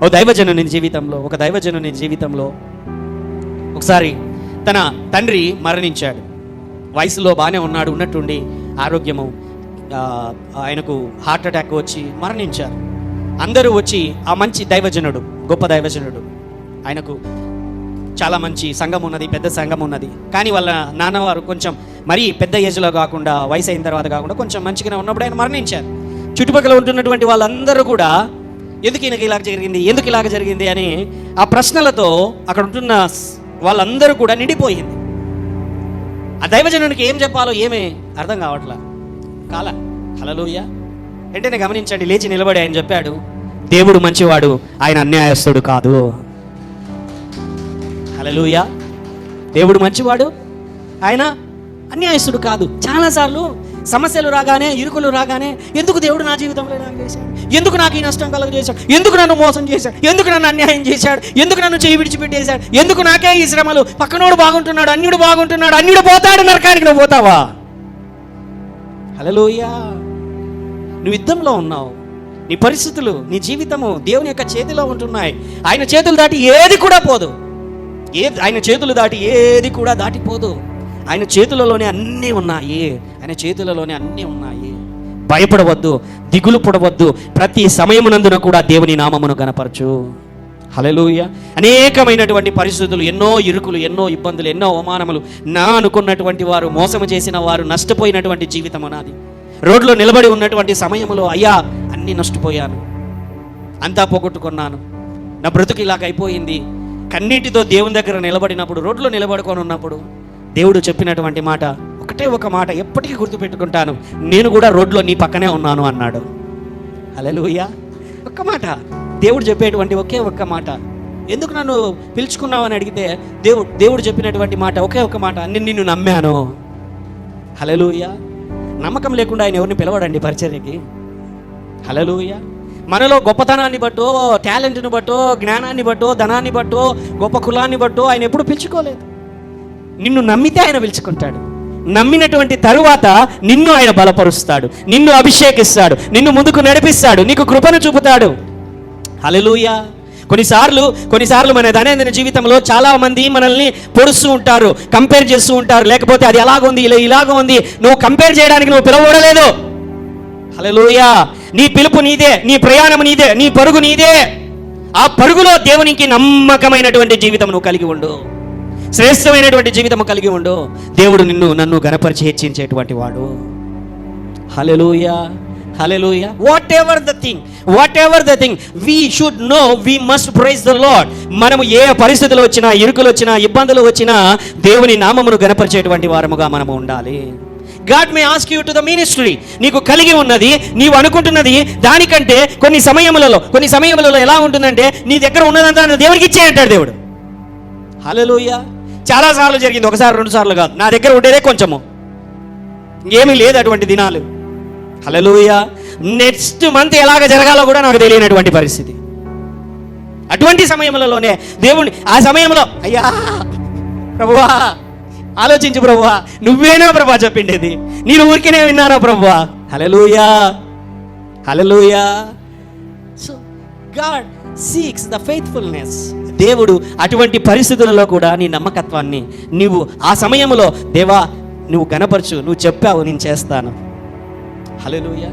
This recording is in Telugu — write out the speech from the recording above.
ఒక దైవజనుని జీవితంలో ఒకసారి తన తండ్రి మరణించాడు. వయసులో బాగానే ఉన్నట్టుండి ఆరోగ్యము ఆయనకు హార్ట్ అటాక్ వచ్చి మరణించారు. అందరూ వచ్చి ఆ మంచి దైవజనుడు, గొప్ప దైవజనుడు, ఆయనకు చాలా మంచి సంఘం ఉన్నది, పెద్ద సంఘం ఉన్నది. కానీ వాళ్ళ నాన్నవారు కొంచెం మరీ పెద్ద ఏజ్లో కాకుండా, వయసు అయిన తర్వాత కాకుండా కొంచెం మంచిగానే ఉన్నప్పుడు ఆయన మరణించారు. చుట్టుపక్కల ఉంటున్నటువంటి వాళ్ళందరూ కూడా ఎందుకు ఇలాగ జరిగింది అని ఆ ప్రశ్నలతో అక్కడ ఉంటున్న వాళ్ళందరూ కూడా నిండిపోయింది. ఆ దైవజనునికి ఏం చెప్పాలో ఏమీ అర్థం కావట్లా. హల్లెలూయా. వెంటనే గమనించండి, లేచి నిలబడి ఆయన చెప్పాడు, దేవుడు మంచివాడు, ఆయన అన్యాయస్తుడు కాదు. హల్లెలూయా. దేవుడు మంచివాడు, ఆయన అన్యాయస్తుడు కాదు. చాలాసార్లు సమస్యలు రాగానే, ఇరుకులు రాగానే, ఎందుకు దేవుడు నా జీవితంలో నాకు చేశాడు, ఎందుకు నాకు ఈ నష్టం కలుగజేశాడు, ఎందుకు నన్ను మోసం చేశాడు, ఎందుకు నన్ను అన్యాయం చేశాడు, ఎందుకు నన్ను చేయి విడిచిపెట్టేశాడు, ఎందుకు నాకే ఈ శ్రమలు, పక్కనోడు బాగుంటున్నాడు, అన్యుడు పోతాడు నరకానికి, నువ్వు పోతావా? హల్లెలూయా. నువ్వు యుద్ధంలో ఉన్నావు. నీ పరిస్థితులు, నీ జీవితము దేవుని యొక్క చేతిలో ఉంటున్నాయి. ఆయన చేతులు దాటి ఏది కూడా పోదు. ఆయన చేతులు దాటి ఏది కూడా దాటిపోదు. ఆయన చేతులలోనే అన్నీ ఉన్నాయి. భయపడవద్దు, దిగులు పడవద్దు. ప్రతి సమయమునందున కూడా దేవుని నామమును గణపరచు. హల్లెలూయా. అనేకమైనటువంటి పరిస్థితులు, ఎన్నో ఇరుకులు, ఎన్నో ఇబ్బందులు, ఎన్నో అవమానములు, నా అనుకున్నటువంటి వారు మోసము చేసిన వారు, నష్టపోయినటువంటి జీవితం నాది. రోడ్లో నిలబడి ఉన్నటువంటి సమయంలో, అయ్యా అన్నీ నష్టపోయాను, అంతా పోగొట్టుకున్నాను, నా బ్రతుకు ఇలాగ అయిపోయింది. కన్నీటితో దేవుని దగ్గర నిలబడినప్పుడు, రోడ్లో నిలబడుకొని ఉన్నప్పుడు దేవుడు చెప్పినటువంటి మాట, ఒకటే ఒక మాట ఎప్పటికీ గుర్తుపెట్టుకుంటాను, నేను కూడా రోడ్లో నీ పక్కనే ఉన్నాను అన్నాడు. హల్లెలూయా. ఒక్క మాట, దేవుడు చెప్పేటువంటి ఒకే ఒక్క మాట. ఎందుకు నన్ను పిలుచుకున్నావు అని అడిగితే దేవుడు చెప్పినటువంటి మాట ఒకే ఒక మాట, నిన్ను నమ్మాను. హల్లెలూయా. నమ్మకం లేకుండా ఆయన ఎవరిని పిలవడండి పరిచర్యకి. హల్లెలూయా. మనలో గొప్పతనాన్ని బట్టో, టాలెంట్ని బట్టో, జ్ఞానాన్ని బట్టో, ధనాన్ని బట్టో, గొప్ప కులాన్ని బట్టో ఆయన ఎప్పుడు పిలుచుకోలేదు. నిన్ను నమ్మితే ఆయన పిలుచుకుంటాడు. నమ్మినటువంటి తరువాత నిన్ను ఆయన బలపరుస్తాడు, నిన్ను అభిషేకిస్తాడు, నిన్ను ముందుకు నడిపిస్తాడు, నీకు కృపను చూపుతాడు. హల్లెలూయా. కొన్నిసార్లు మన దైనందిన జీవితంలో చాలా మంది మనల్ని పొడుస్తూ ఉంటారు, కంపేర్ చేస్తూ ఉంటారు. లేకపోతే అది ఎలాగ ఉంది, ఇలాగ ఉంది. నువ్వు కంపేర్ చేయడానికి నువ్వు పిలవబడలేదు. హల్లెలూయా. నీ పిలుపు నీదే, నీ ప్రయాణం నీదే, నీ పరుగు నీదే. ఆ పరుగులో దేవునికి నమ్మకమైనటువంటి జీవితం నువ్వు కలిగి ఉండు, శ్రేష్టమైనటువంటి జీవితం కలిగి ఉండు. దేవుడు నన్ను ఘనపరిచి హెచ్చించేటువంటి వాడు. హల్లెలూయా. హల్లెలూయా. Whatever the thing, we should know, we must praise the Lord. మనము ఏ పరిస్థితులు వచ్చినా, ఇరుకులు వచ్చినా, ఇబ్బందులు వచ్చినా దేవుని నామమును ఘనపరిచేటువంటి వారముగా మనము ఉండాలి. God may ask you to the ministry. నీకు కలిగి ఉన్నది, నీవు అనుకుంటున్నది దానికంటే కొన్ని సమయములలో ఎలా ఉంటుందంటే, నీ దగ్గర ఉన్నదంతా దేవుడికి ఇచ్చే అంటాడు దేవుడు. హల్లెలూయా. చాలాసార్లు జరిగింది, ఒకసారి 2 సార్లు కాదు. నా దగ్గర ఉండేదే కొంచెము, ఏమీ లేదు అటువంటి దినాలు. హల్లెలూయా. నెక్స్ట్ మంత్ ఎలాగ జరగాలో కూడా నాకు తెలియనటువంటి పరిస్థితి. అటువంటి సమయంలోనే దేవుని, ఆ సమయంలో, అయ్యా ప్రభువా, ఆలోచించు ప్రభువా, నువ్వేనా ప్రభువా చెప్పిండేది, నేను ఊరికేనే విన్నానా ప్రభువా. Hallelujah. Hallelujah. So God seeks the faithfulness. దేవుడు అటువంటి పరిస్థితులలో కూడా నీ నమ్మకత్వాన్ని నీవు ఆ సమయంలో, దేవా నువ్వు కనపరచు, నువ్వు చెప్పావు, నేను చేస్తాను. హల్లెలూయా.